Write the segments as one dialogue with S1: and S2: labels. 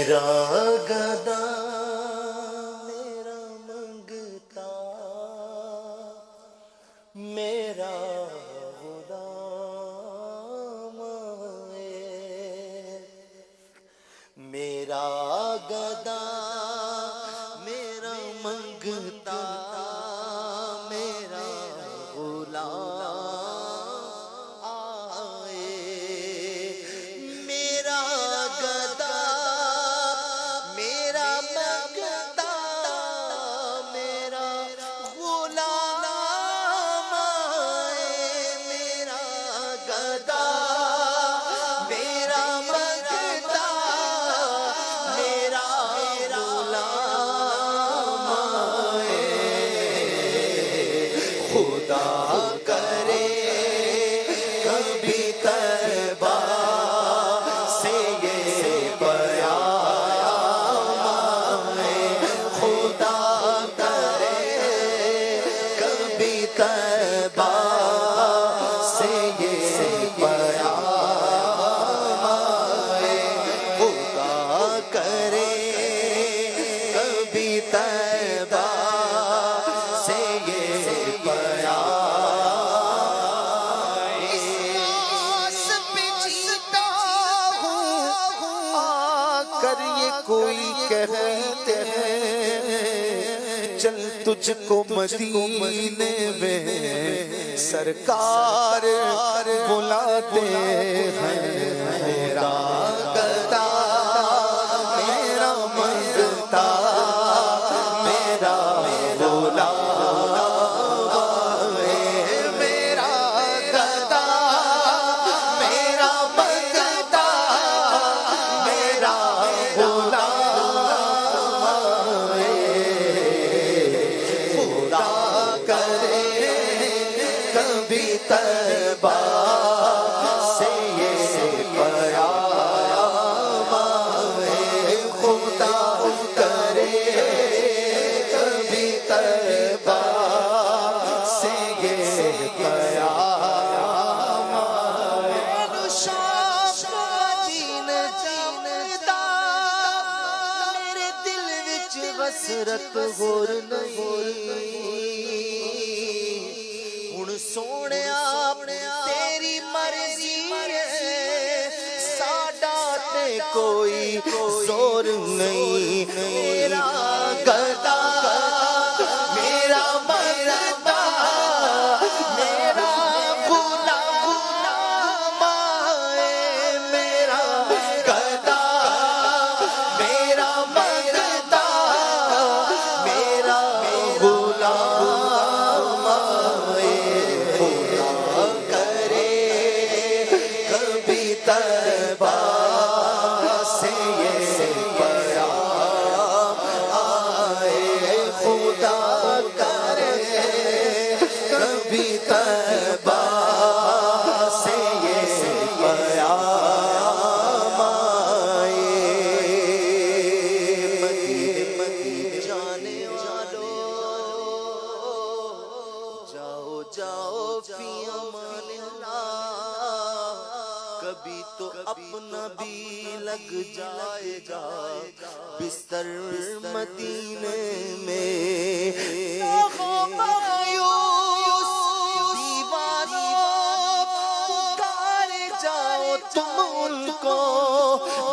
S1: میرا گدا میرا منگتا میرا غلام ہے میرا گدا میرا منگتا میرا غلام آئے میرا گدا میرا منگتا میرا غلام آئے میرا گدا میرا منگتا میرا غلام آئے خدا کرے کبھی طیبہ سے یہ پیام آئے خدا کرے کبھی طیبہ سے یہ پیام آئے خدا کرے کبھی طیبہ سے یہ پیام اس آس پہ جیتا ہوں آ کر یہ کوئی کہتے ہیں چل تجھ کو مدینے میں سرکار بلاتے ہیں میرا گدا میرا منگتا میرا غلام ہے میرا گدا میرا منگتا میرا غلام ہے خدا کرے کبھی طیبہ سے یہ پیام آئے خدا کرے کبھی طیبہ سے یہ پیام آئے شام مدینہ جاندا میرے دل وچ حسرت ہور نہیں ہن سونیا تیری مرضی ہے ساڈا تے کوئی زور نہیں میرا گدا میرا منگتا میرا غلام آئے میرا گدا میرا منگتا میرا غلام آئے خدا کرے کبھی طیبہ سے یہ پیام آئے خدا کرے کبھی طیبہ سے یہ پیام آئے مدینے جانے والو جاؤ جاؤ فی امان اللہ کبھی تو اپنا بھی لگ جائے گا بستر مدینے میں مایوس دیوانوں پکارے جاؤ تم ان کو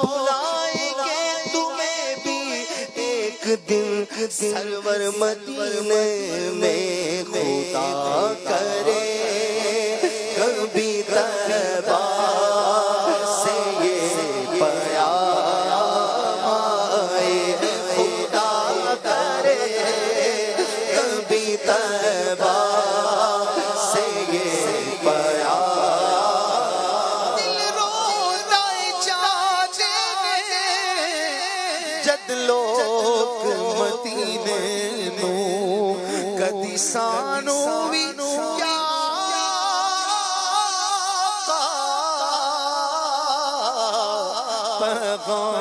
S1: بلائیں گے تمہیں بھی ایک دن سرور مدینے میں خدا کرے کبھی طیبہ سے یہ پیام آئے خدا کرے کبھی طیبہ سے یہ پیام دل روتا چاہتے جد لوگ مدینے نو کدی سانو بھی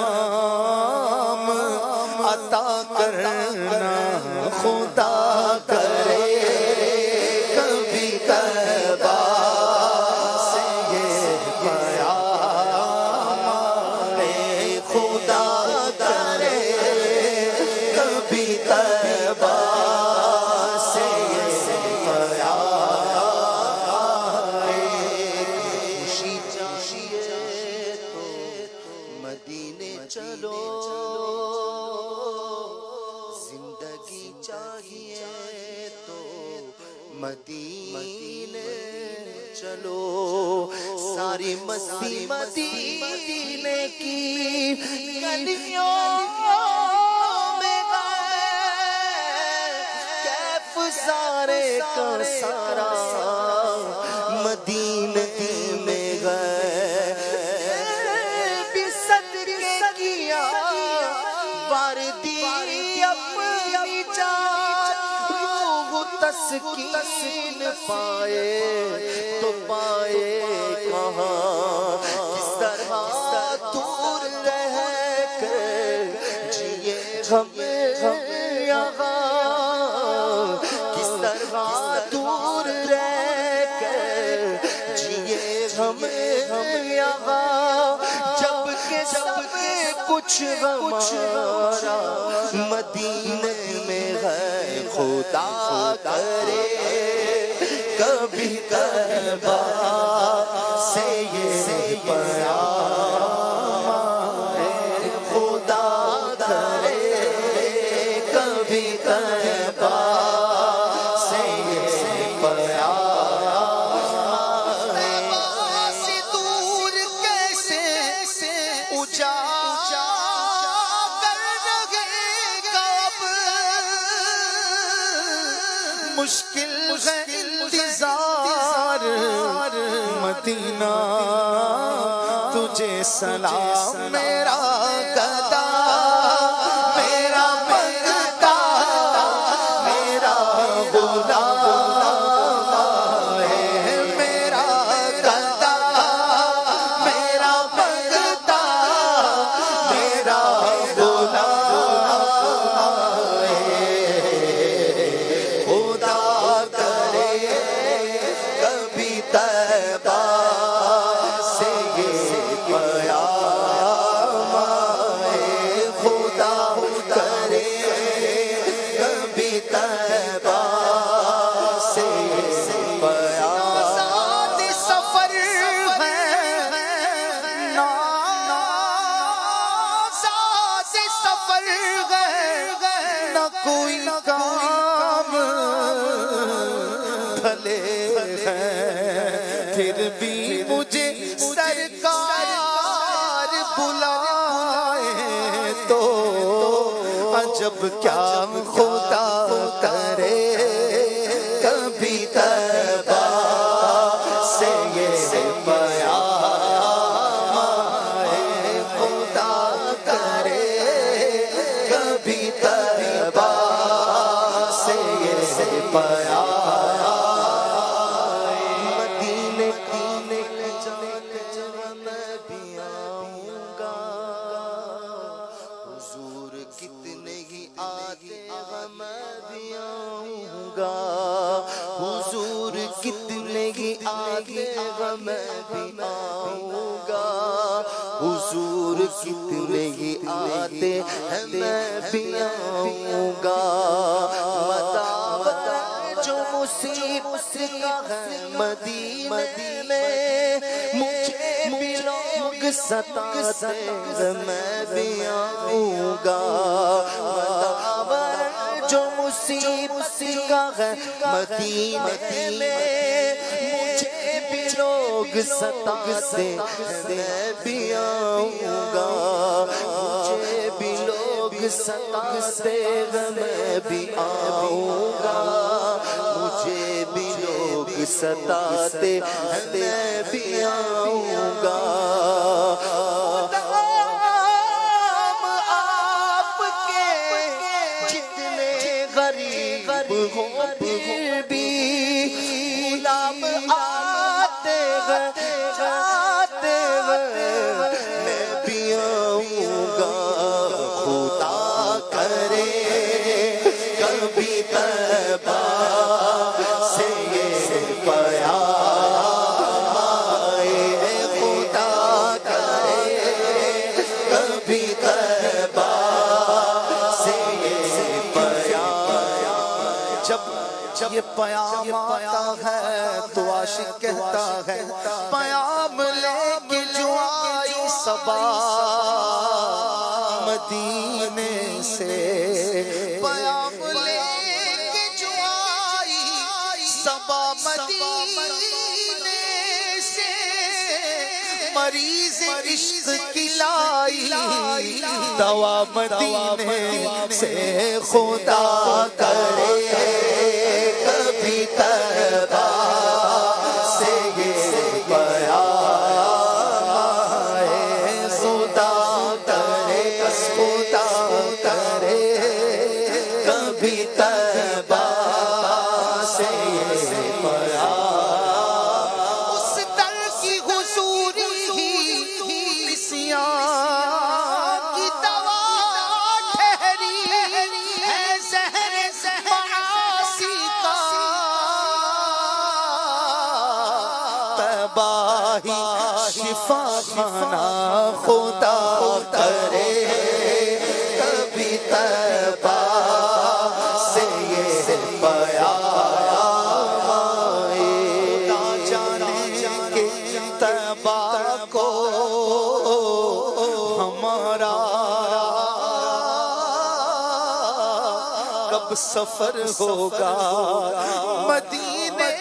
S1: پیغام عطا کرنا خدا کرے کبھی طیبہ سے یہ پیام آئے خدا چلو زندگی چاہیے تو مدینے چلو ساری مستی مدینے کی گلیوں میں کیف سارے کا سارا مدینے میں گئے بھی صدقے کیا واردی اپنی جان روح تسکین پائے تو پائے کہاں کس طرح دور رہ کر جیے ہم یہاں کس طرح دور رہ کر جیے ہم یہاں جب کہ سب کچھ ہمارا مدینے میں ہے خدا کرے کبھی کعبہ سے یہ پیام آئے خدا کرے کبھی کعبہ سے یہ پیام آئے سے دور کیسے اجاگر رہے کب مشکل ہے انتظار مدینہ تجھے سلام میرا گدا میرا بندہ میرا غلام ہے میرا گدا میرا بندہ میرا غلام ہے خدا کرے کبھی طیبہ سے یہ پیام آئے خدا کرے کبھی طیبہ سے یہ پیام آزاد سفر ہے آزاد سفر ہے نہ کوئی کام بھلے ہیں پھر بھی مجھے سرکار بلائے تو عجب کیا خدا کرے کبھی طیبہ سے یہ پیام آئے خدا کرے کبھی طیبہ سے یہ پیام مدینے میں بھی آؤں گا حضور کتنے ہی آتے ہیں میں بھی آؤں گا حضور کتنے ہی آتے ہیں میں بھی آؤں گا حضور کتنے ہی آتے ہیں میں بھی آؤں گا جو مصیبت کا ہے مدینے میں مجھے بھی لوگ ستاتے ہیں میں بھی آؤں گا جو مصیبت کا ہے مدینے میں مجھے بھی لوگ ستاتے ہیں میں بھی آؤں گا مجھے بھی لوگ ستاتے ہیں میں بھی آؤں گا مجھے بھی لوگ ستاتے ہیں میں بھی آؤں گا آپ کے جتنے غریب ہوں پھر بھی غلام آتے ہیں جاتے ہیں میں بھی آؤں گا خدا کرے کبھی طیبہ سے یہ پیام آئے خدا کرے کبھی طیبہ سے یہ پیام جب یہ پیام آتا ہے تو عاشق کہتا ہے پیام لے کے جو آئی صبا مدینے سے پیام لے کے جو آئی صبا مدینے سے مریض عشق کی لائی دوا مدینے سے خدا کرے کبھی طیبہ سے یہ پیام آئے خدا کرے خدا کرے کبھی طیبہ سے یہ پیام اس در کی حضوری ہی نسیان کی دوا ٹھہری ہے زہر معاصی کا طیبہ شفا خانہ خدا کرے کبھی طیبہ سے یہ پیام آئے جانے کے طیبہ کو ہمارا کب سفر ہوگا مدینے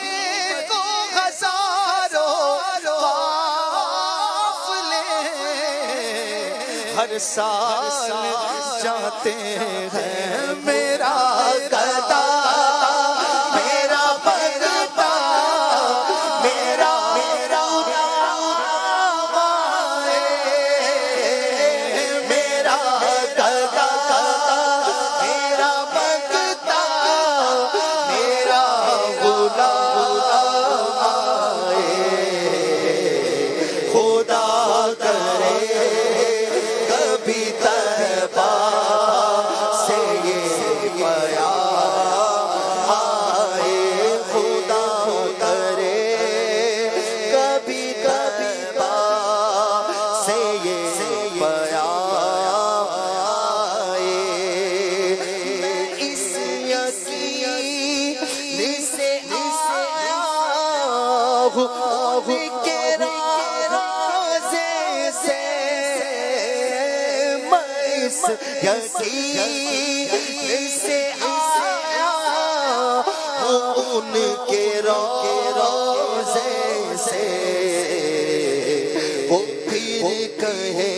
S1: کو ہزاروں قافلے ہر سال جاتے ہیں میرا گدا میرا بگدا میرا نام آئے میرا گدا میرا بگدا میرا غلام آئے خدا کرے کبھی طیبہ سے یہ پیام آئے خدا کرے کبھی طیبہ سے یہ پیام آئے میں اس یقین سے آیا ہوں کے روزے سے یقین سے آیا ان کے روزے سے وہ پھر کہے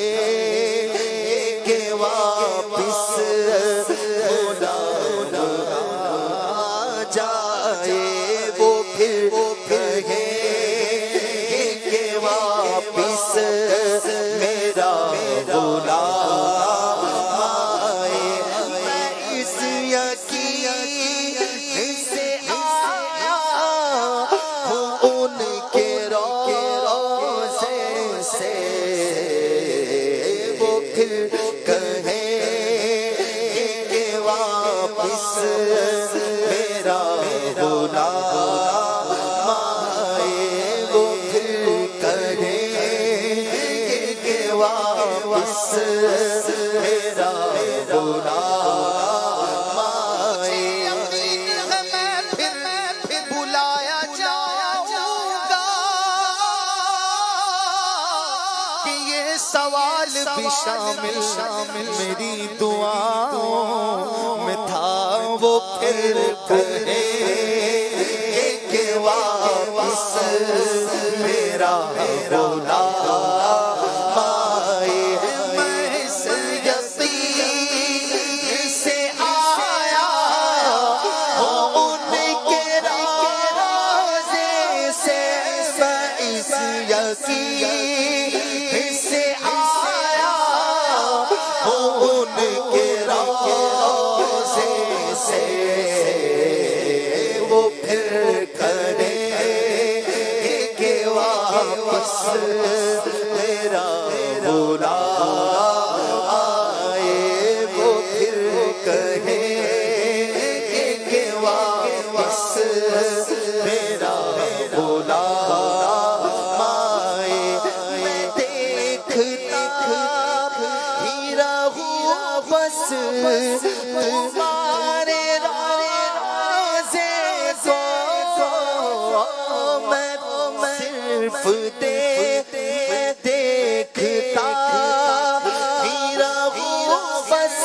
S1: کہ واپس ہونا جائے وہ پھر کہے کہ واپس میرا غلام آئے میں اس یقین سے آیا ہوں ان کے روزے سے وہ پھر کہیں کہ واپس میرا غلام آئے وہ پھر کہیں کہ واپس میرا غلام آئے میں پھر بلایا جاؤں گا کہ یہ سوال بھی شامل میری دعاؤں میں تھا وہ پھر کہے کہ واپس میرا غلام آئے میں اس یقین سے آیا ہوں ان کے روزے سے میں اس یقین سے آیا ہوں ان کے روزے سے وہ پھر کرے کہ واپس میرا غلام آئے وہ پھر کہے کہ واپس میرا غلام آئے میں دیکھتا ہی رہوں بس تمہارے روزے کو میں صرف دیکھتا ہی رہوں بس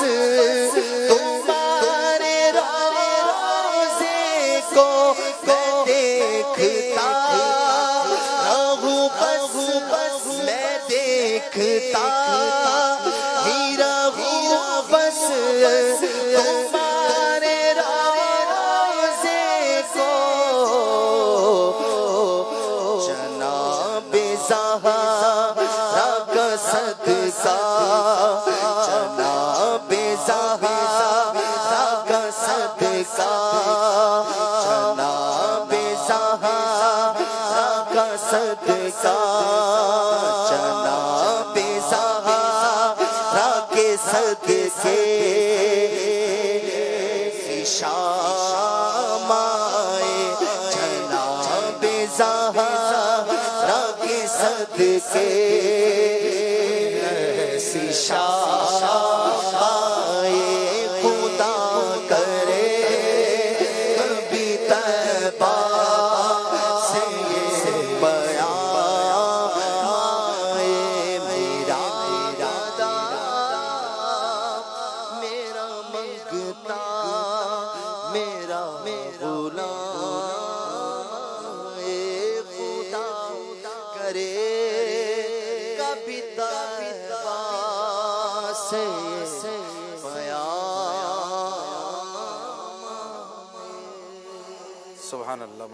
S1: تمہارے روزے کو میں دیکھتا رہوں، بس میں دیکھتا ہی رہوں، بس تمہارے روزے کو جناب زہرا کا صدقہ، جناب زہرا کا صدقہ، جناب زہرا کا صدقہ، جناب زہرا کے صدقے شام آئے، جناب زہرا کے صدقے شام آئے، خدا کرے کبھی طیبہ سے یہ بیان آئے، میرا دادا میرا منگتا میرا غلام، اے خدا کرے کبھی طیبہ سے بیان۔
S2: سبحان اللہ۔